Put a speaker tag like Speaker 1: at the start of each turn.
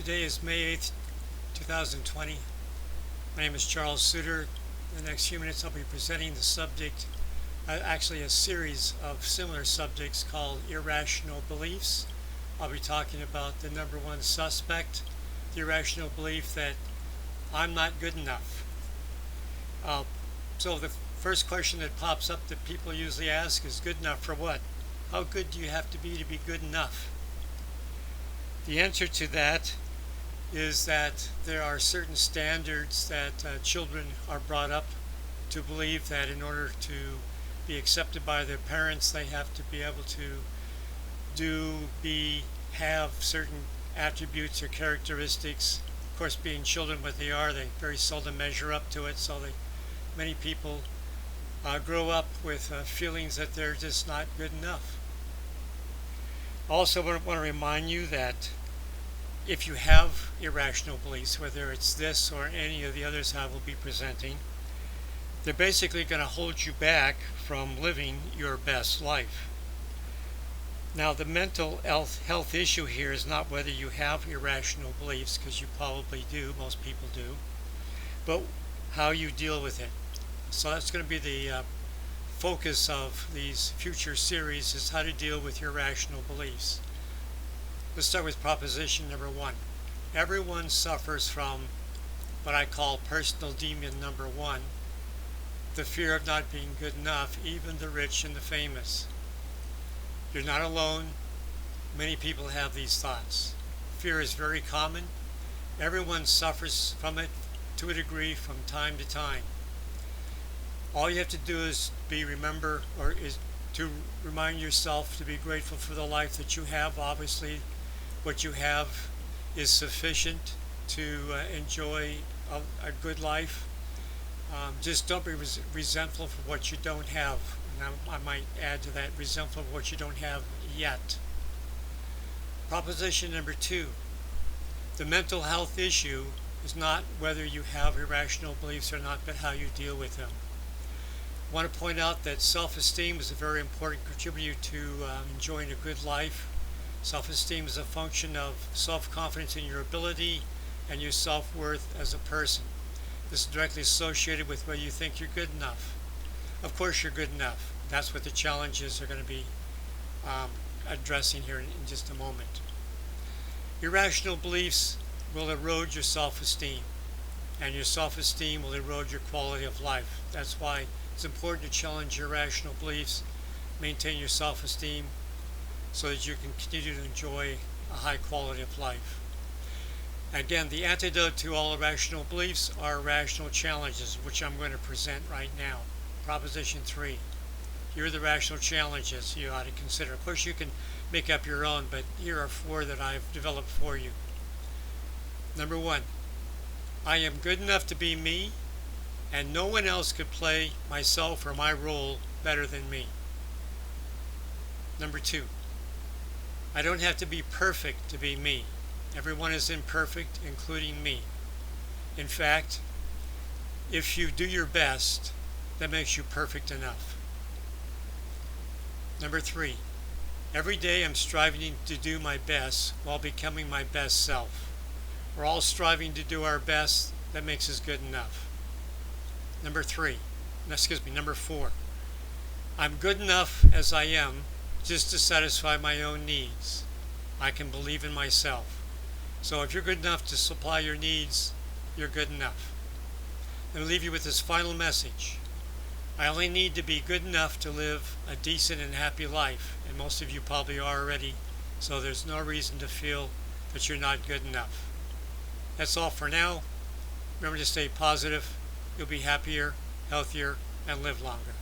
Speaker 1: Today is May 8th, 2020. My name is Charles Suter. In the next few minutes I'll be presenting the subject, actually a series of similar subjects called Irrational Beliefs. I'll be talking about the number one suspect, the irrational belief that I'm not good enough. So the first question that pops up that people usually ask is, good enough for what? How good do you have to be good enough? The answer to that is that there are certain standards that children are brought up to believe that in order to be accepted by their parents, they have to be able to have certain attributes or characteristics. Of course, being children what they are, they very seldom measure up to it, so many people grow up with feelings that they're just not good enough. I also want to remind you that if you have irrational beliefs, whether it's this or any of the others I will be presenting, they're basically going to hold you back from living your best life. Now, the mental health issue here is not whether you have irrational beliefs, because you probably do, most people do, but how you deal with it. So that's going to be the focus of these future series, is how to deal with your irrational beliefs. Let's start with proposition number one. Everyone suffers from what I call personal demon number one, the fear of not being good enough, even the rich and the famous. You're not alone. Many people have these thoughts. Fear is very common. Everyone suffers from it to a degree from time to time. All you have to do is to remind yourself to be grateful for the life that you have. Obviously, what you have is sufficient to enjoy a good life. Just don't be resentful for what you don't have. And I might add to that, resentful for what you don't have yet. Proposition number two. The mental health issue is not whether you have irrational beliefs or not, but how you deal with them. I want to point out that self-esteem is a very important contributor to enjoying a good life. Self-esteem is a function of self-confidence in your ability and your self-worth as a person. This is directly associated with whether you think you're good enough. Of course you're good enough. That's what the challenges are going to be addressing here in just a moment. Irrational beliefs will erode your self-esteem, and your self-esteem will erode your quality of life. That's why it's important to challenge your irrational beliefs, maintain your self-esteem, so that you can continue to enjoy a high quality of life. Again, the antidote to all irrational beliefs are rational challenges, which I'm going to present right now. Proposition 3. Here are the rational challenges you ought to consider. Of course, you can make up your own, but here are 4 that I've developed for you. Number 1. I am good enough to be me, and no one else could play myself or my role better than me. Number 2. I don't have to be perfect to be me. Everyone is imperfect, including me. In fact, if you do your best, that makes you perfect enough. Number 3. Every day I'm striving to do my best while becoming my best self. We're all striving to do our best. That makes us good enough. Number 4. I'm good enough as I am, just to satisfy my own needs. I can believe in myself. So if you're good enough to supply your needs, you're good enough. Let me leave you with this final message. I only need to be good enough to live a decent and happy life, and most of you probably are already, so there's no reason to feel that you're not good enough. That's all for now. Remember to stay positive. You'll be happier, healthier, and live longer.